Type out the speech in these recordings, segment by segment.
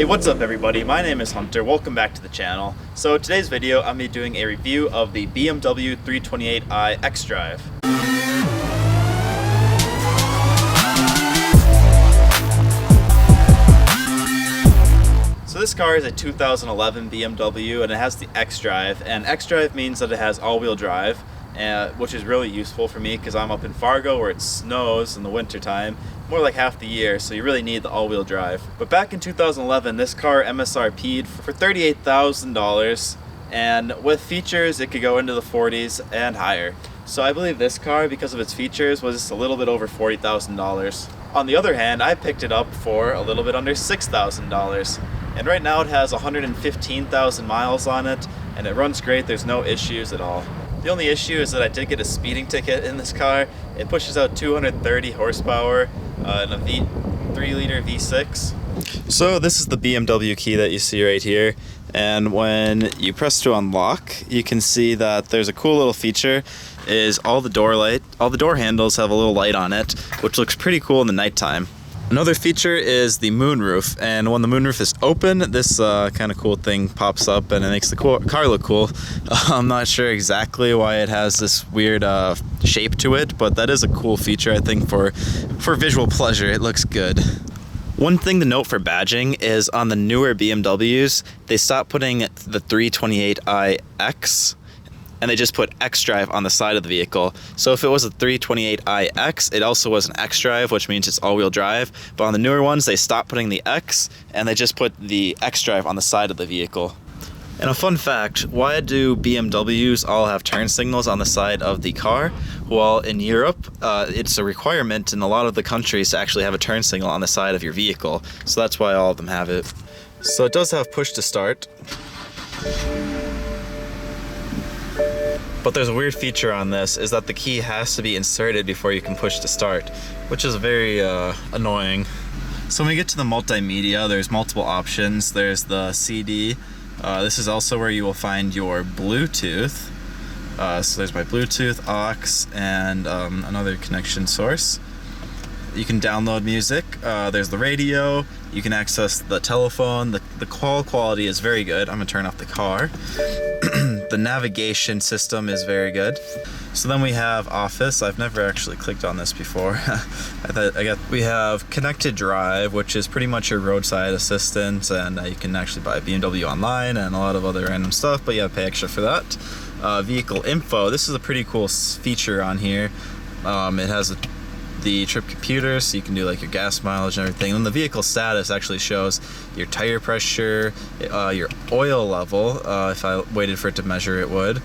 Hey, what's up everybody? My name is Hunter. Welcome back to the channel. So today's video, I'm going to be doing a review of the BMW 328i Xdrive. So this car is a 2011 BMW and it has the Xdrive, and Xdrive means that it has all-wheel drive, which is really useful for me because I'm up in Fargo where it snows in the winter time, more like half the year, so you really need the all-wheel drive. But back in 2011, this car MSRP'd for $38,000, and with features it could go into the 40s and higher. So I believe this car, because of its features, was just a little bit over $40,000. On the other hand, I picked it up for a little bit under $6,000. And right now it has 115,000 miles on it, and it runs great. There's no issues at all. The only issue is that I did get a speeding ticket in this car. It pushes out 230 horsepower in a 3-liter V6. So this is the BMW key that you see right here, and when you press to unlock, you can see that there's a cool little feature. Is all the door handles have a little light on it, which looks pretty cool in the nighttime. Another feature is the moonroof, and when the moonroof is open, this kind of cool thing pops up and it makes the car look cool. I'm not sure exactly why it has this weird shape to it, but that is a cool feature, I think, for visual pleasure. It looks good. One thing to note for badging is on the newer BMWs, they stopped putting the 328iX, and they just put Xdrive on the side of the vehicle. So if it was a 328iX, it also was an Xdrive, which means it's all-wheel drive. But on the newer ones, they stopped putting the X, and they just put the Xdrive on the side of the vehicle. And a fun fact, why do BMWs all have turn signals on the side of the car? Well, in Europe, it's a requirement in a lot of the countries to actually have a turn signal on the side of your vehicle. So that's why all of them have it. So it does have push to start. But there's a weird feature on this, is that the key has to be inserted before you can push to start, which is very annoying. So when we get to the multimedia, there's multiple options. There's the CD. This is also where you will find your Bluetooth. So there's my Bluetooth, aux, and another connection source. You can download music. There's the radio. You can access the telephone. The call quality is very good. I'm gonna turn off the car. The navigation system is very good. So then we have Office. I've never actually clicked on this before. We have Connected Drive, which is pretty much your roadside assistant, and you can actually buy BMW online and a lot of other random stuff, but you have to pay extra for that. Vehicle Info. This is a pretty cool feature on here. It has the trip computer, so you can do like your gas mileage and everything. And the vehicle status actually shows your tire pressure, your oil level. If I waited for it to measure, it would.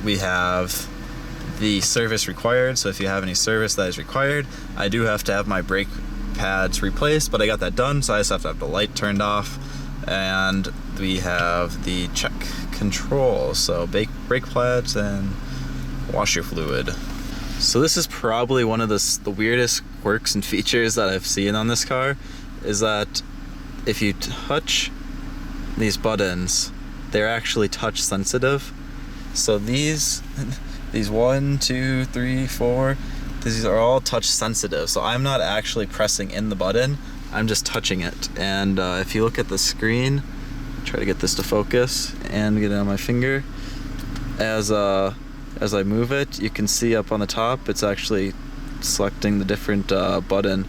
We have the service required, so if you have any service that is required. I do have to have my brake pads replaced, but I got that done, so I just have to have the light turned off. And we have the check control, so brake pads and washer fluid. So this is probably one of the weirdest quirks and features that I've seen on this car, is that if you touch these buttons, they're actually touch sensitive. So these 1, 2, 3, 4, these are all touch sensitive. So I'm not actually pressing in the button, I'm just touching it. And if you look at the screen, try to get this to focus and get it on my finger, as I move it, you can see up on the top, it's actually selecting the different button.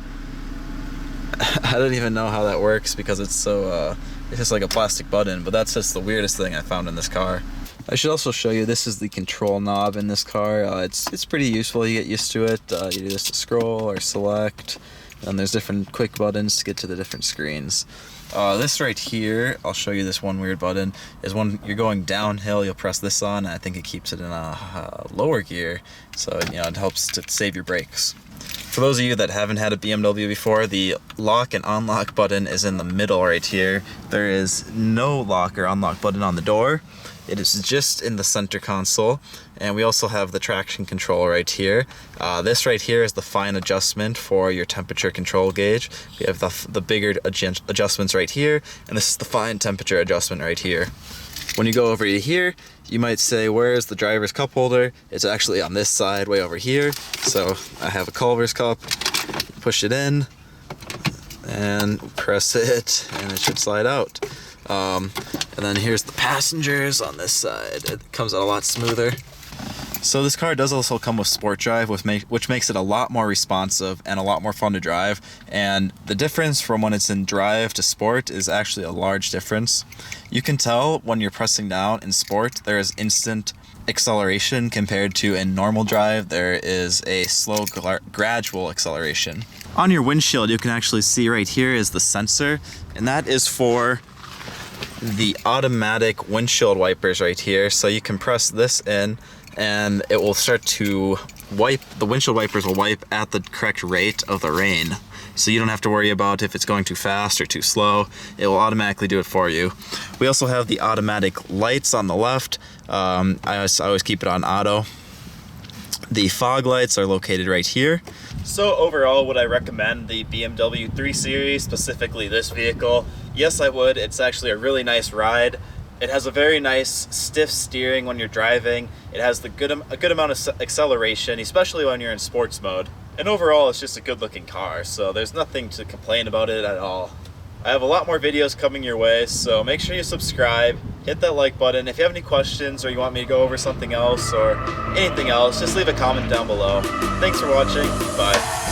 I don't even know how that works because it's so, it's just like a plastic button, but that's just the weirdest thing I found in this car. I should also show you, this is the control knob in this car. It's pretty useful, you get used to it. You do this to scroll or select, and there's different quick buttons to get to the different screens. This right here, I'll show you this one weird button, is when you're going downhill, you'll press this on, and I think it keeps it in a lower gear, so you know, it helps to save your brakes. For those of you that haven't had a BMW before, the lock and unlock button is in the middle right here. There is no lock or unlock button on the door. It is just in the center console, and we also have the traction control right here. This right here is the fine adjustment for your temperature control gauge. We have the bigger adjustments right here, and this is the fine temperature adjustment right here. When you go over to here, you might say, where is the driver's cup holder? It's actually on this side, way over here. So I have a Culver's cup, push it in, and press it and it should slide out. And then here's the passengers on this side. It comes out a lot smoother. So this car does also come with Sport Drive, which makes it a lot more responsive and a lot more fun to drive. And the difference from when it's in Drive to Sport is actually a large difference. You can tell when you're pressing down in Sport, there is instant acceleration compared to in normal Drive, there is a slow, gradual acceleration. On your windshield, you can actually see right here is the sensor, and that is for the automatic windshield wipers right here. So you can press this in and it will start to wipe, the windshield wipers will wipe at the correct rate of the rain. So you don't have to worry about if it's going too fast or too slow. It will automatically do it for you. We also have the automatic lights on the left. I always keep it on auto. The fog lights are located right here. So overall, would I recommend the BMW 3 Series, specifically this vehicle? Yes, I would. It's actually a really nice ride. It has a very nice stiff steering when you're driving. It has a good amount of acceleration, especially when you're in sports mode. And overall, it's just a good looking car, so there's nothing to complain about it at all. I have a lot more videos coming your way, so make sure you subscribe, hit that like button. If you have any questions or you want me to go over something else or anything else, just leave a comment down below. Thanks for watching. Bye.